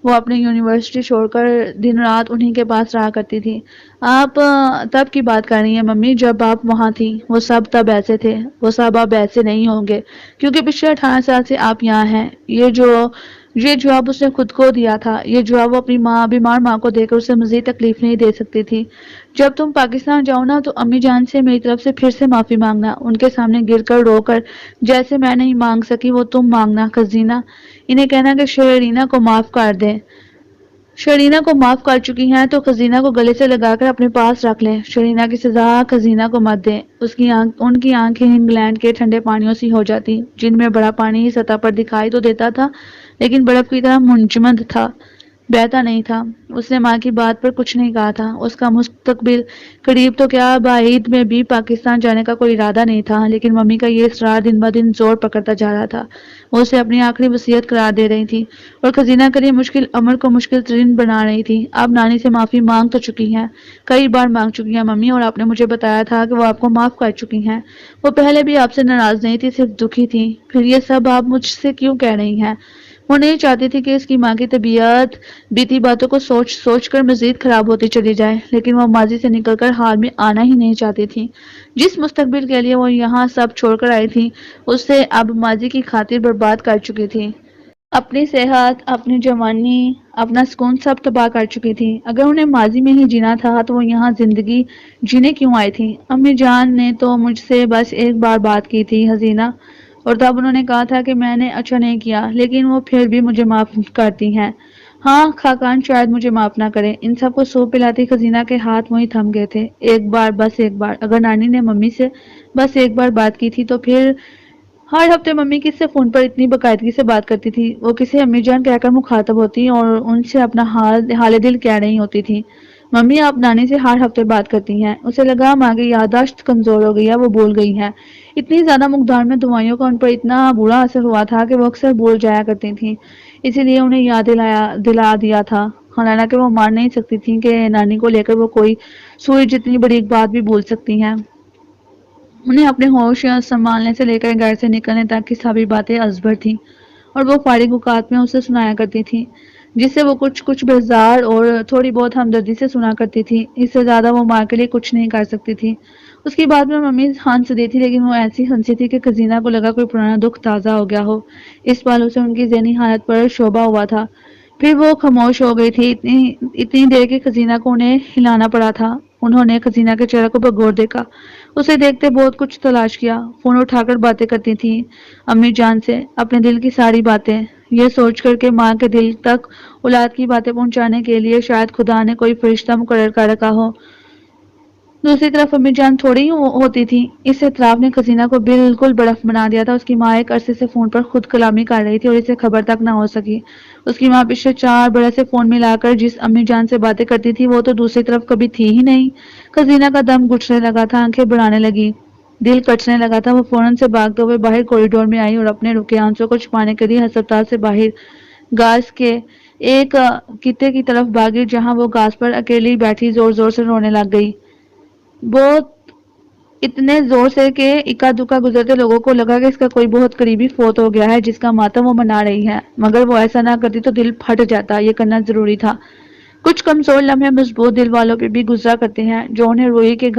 وہ اپنی یونیورسٹی چھوڑ کر دن رات انہی کے پاس رہا کرتی تھی۔ آپ تب کی بات کر رہی ہیں ممی جب آپ وہاں تھی، وہ سب تب ایسے تھے، وہ سب اب ایسے نہیں ہوں گے، کیونکہ پچھلے 18 سال سے آپ یہاں ہیں۔ یہ جواب اس نے خود کو دیا تھا، یہ جواب وہ اپنی بیمار ماں کو دے کر اسے مزید تکلیف نہیں دے سکتی تھی۔ جب تم پاکستان جاؤ نا تو امی جان سے میری طرف سے پھر سے معافی مانگنا، ان کے سامنے گر کر رو کر، جیسے میں نہیں مانگ سکی وہ تم مانگنا۔ خزینہ انہیں کہنا کہ شرینہ کو معاف کر دیں، شرینہ کو معاف کر چکی ہیں تو خزینہ کو گلے سے لگا کر اپنے پاس رکھ لیں۔ شرینہ کی سزا خزینہ کو مت دیں۔ ان کی آنکھیں انگلینڈ کے ٹھنڈے پانیوں سی ہو جاتی، جن میں بڑا پانی ہی سطح پر دکھائی تو دیتا تھا لیکن برف کی طرح منجمد تھا، بہتا نہیں تھا۔ اس نے ماں کی بات پر کچھ نہیں کہا تھا۔ اس کا مستقبل قریب تو کیا بعید میں بھی پاکستان جانے کا کوئی ارادہ نہیں تھا، لیکن ممی کا یہ اصرار دن بہ دن زور پکڑتا جا رہا تھا۔ وہ اسے اپنی آخری وصیت قرار دے رہی تھی اور خزینہ کے لیے مشکل امر کو مشکل ترین بنا رہی تھی۔ آپ نانی سے معافی مانگ تو چکی ہیں، کئی بار مانگ چکی ہیں ممی، اور آپ نے مجھے بتایا تھا کہ وہ آپ کو معاف کر چکی ہیں۔ وہ پہلے بھی آپ سے ناراض نہیں تھی، صرف دکھی تھی۔ پھر یہ سب آپ مجھ سے کیوں کہہ رہی ہیں؟ وہ نہیں چاہتی تھی کہ اس کی ماں کی طبیعت بیتی باتوں کو سوچ سوچ کر مزید خراب ہوتی چلی جائے، لیکن وہ ماضی سے نکل کر حال میں آنا ہی نہیں چاہتی تھی۔ جس مستقبل کے لیے وہ یہاں سب چھوڑ کر آئی تھی، اسے اب ماضی کی خاطر برباد کر چکی تھی۔ اپنی صحت، اپنی جوانی، اپنا سکون سب تباہ کر چکی تھی۔ اگر انہیں ماضی میں ہی جینا تھا تو وہ یہاں زندگی جینے کیوں آئی تھی؟ امی جان نے تو مجھ سے بس ایک بار بات کی تھی حسینہ، اور تب انہوں نے کہا تھا کہ میں نے اچھا نہیں کیا، لیکن وہ پھر بھی مجھے معاف کرتی ہیں۔ ہاں، خاقان شاید مجھے معاف نہ کرے۔ ان سب کو سوپ پلاتی خزینہ کے ہاتھ وہیں تھم گئے تھے۔ ایک بار، بس ایک بار، اگر نانی نے ممی سے بس ایک بار بات کی تھی تو پھر ہر ہفتے ممی کس سے فون پر اتنی باقاعدگی سے بات کرتی تھی؟ وہ کسے امی جان کہہ کر مخاطب ہوتی اور ان سے اپنا حال دل کہہ رہی ہوتی تھی۔ ممی آپ نانی سے ہر ہفتے بات کرتی ہیں۔ اسے لگا ماں کی یادداشت کمزور ہو گئی ہے، وہ بھول گئی ہیں۔ اتنی زیادہ مقدار میں دوائیوں کا ان پر اتنا برا اثر ہوا تھا کہ وہ اکثر بھول جایا کرتی تھیں، اسی لیے انہیں یاد دلا دیا تھا۔ حالانکہ وہ مان نہیں سکتی تھیں کہ نانی کو لے کر وہ کوئی سوئی جتنی بڑی بات بھی بھول سکتی ہیں۔ انہیں اپنے ہوش سنبھالنے سے لے کر گھر سے نکلنے تک کی سبھی باتیں ازبر تھیں، اور وہ فارغ اوقات میں اسے سنایا کرتی تھی، جس سے وہ کچھ بیزار اور تھوڑی بہت ہمدردی سے سنا کرتی تھی۔ اس سے زیادہ وہ ماں کے لیے کچھ نہیں کر سکتی تھی۔ اس کی بات میں ممی ہنس دی تھی، لیکن وہ ایسی ہنسی تھی کہ خزینہ کو لگا کوئی پرانا دکھ تازہ ہو گیا ہو۔ اس پہلو سے ان کی ذہنی حالت پر شعبہ ہوا تھا۔ پھر وہ خاموش ہو گئی تھی اتنی دیر کہ خزینہ کو انہیں ہلانا پڑا تھا۔ انہوں نے خزینہ کے چہرے کو بغور دیکھا، اسے دیکھتے بہت کچھ تلاش کیا۔ فون اٹھا کر باتیں کرتی تھی امی جان سے، اپنے دل کی ساری باتیں، یہ سوچ کر کہ ماں کے دل تک اولاد کی باتیں پہنچانے کے لیے شاید خدا نے کوئی فرشتہ مقرر کر رکھا ہو۔ دوسری طرف امی جان تھوڑی ہی ہوتی تھی۔ اس اعتراف نے خزینہ کو بالکل برف بنا دیا تھا۔ اس کی ماں ایک عرصے سے فون پر خود کلامی کر رہی تھی اور اسے خبر تک نہ ہو سکی۔ اس کی ماں پچھلے 4 برس سے فون ملا کر جس امی جان سے باتیں کرتی تھی وہ تو دوسری طرف کبھی تھی ہی نہیں۔ خزینہ کا دم گھٹنے لگا تھا، آنکھیں بڑھانے لگی، دل کچنے لگا تھا۔ وہ فوراً سے بھاگتے ہوئے باہر کوریڈور میں آئی اور اپنے رکے آنسوں کو چھپانے کے لیے ہسپتال سے باہر گھاس کے ایک کتے کی طرف بھاگی، جہاں وہ گھاس پر اکیلی بیٹھی زور زور سے رونے لگ گئی، بہت اتنے زور سے کہ اکا دکا گزرتے لوگوں کو لگا کہ اس کا کوئی بہت قریبی فوت ہو گیا ہے جس کا ماتم وہ منا رہی ہے، مگر وہ ایسا نہ کرتی تو دل پھٹ جاتا۔ یہ کرنا ضروری تھا۔ کچھ کمزور لمحے مضبوط دل والوں پہ بھی گزرا کرتے ہیں، جو انہیں روئی کے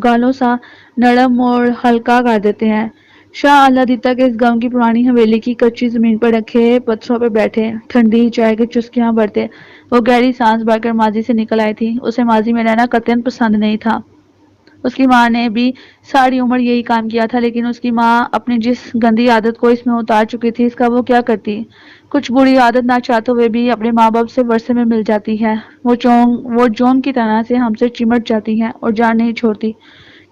گالوں سا نرم اور ہلکا کر دیتے ہیں۔ شاہ اللہ دیتا کہ اس گاؤں کی پرانی حویلی کی کچی زمین پر رکھے پتھروں پہ بیٹھے ٹھنڈی چائے کی چسکیاں بھرتے وہ گہری سانس بھر کر ماضی سے نکل آئی تھی۔ اسے ماضی میں رہنا قطعاً پسند نہیں تھا۔ اس کی ماں نے بھی ساری عمر یہی کام کیا تھا، لیکن اس کی ماں اپنی جس گندی عادت کو اس میں اتار چکی تھی، اس کا وہ کیا کرتی؟ کچھ بری عادت نہ چاہتے ہوئے بھی اپنے ماں باپ سے ورثے میں مل جاتی ہے۔ وہ جون کی طرح سے ہم سے چمٹ جاتی ہے اور جان نہیں چھوڑتی۔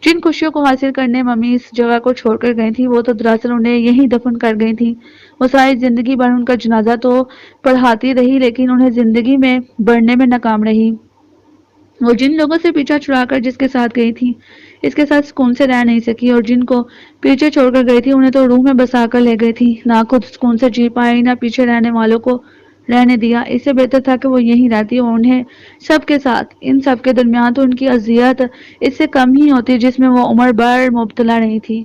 جن خوشیوں کو حاصل کرنے ممی اس جگہ کو چھوڑ کر گئی تھی، وہ تو دراصل انہیں یہی دفن کر گئی تھی۔ وہ ساری زندگی بھر ان کا جنازہ تو پڑھاتی رہی، لیکن انہیں زندگی میں بڑھنے میں ناکام رہی۔ وہ جن لوگوں سے پیچھا چھڑا کر جس کے ساتھ گئی تھی، اس کے ساتھ سکون سے رہ نہیں سکی، اور جن کو پیچھے چھوڑ کر گئی تھی انہیں تو روح میں بسا کر لے گئی تھی۔ نہ خود سکون سے جی پائی، نہ پیچھے رہنے والوں کو رہنے دیا۔ اس سے بہتر تھا کہ وہ یہیں رہتی اور انہیں سب کے ساتھ، ان سب کے درمیان تو ان کی اذیت اس سے کم ہی ہوتی جس میں وہ عمر بھر مبتلا رہی تھی۔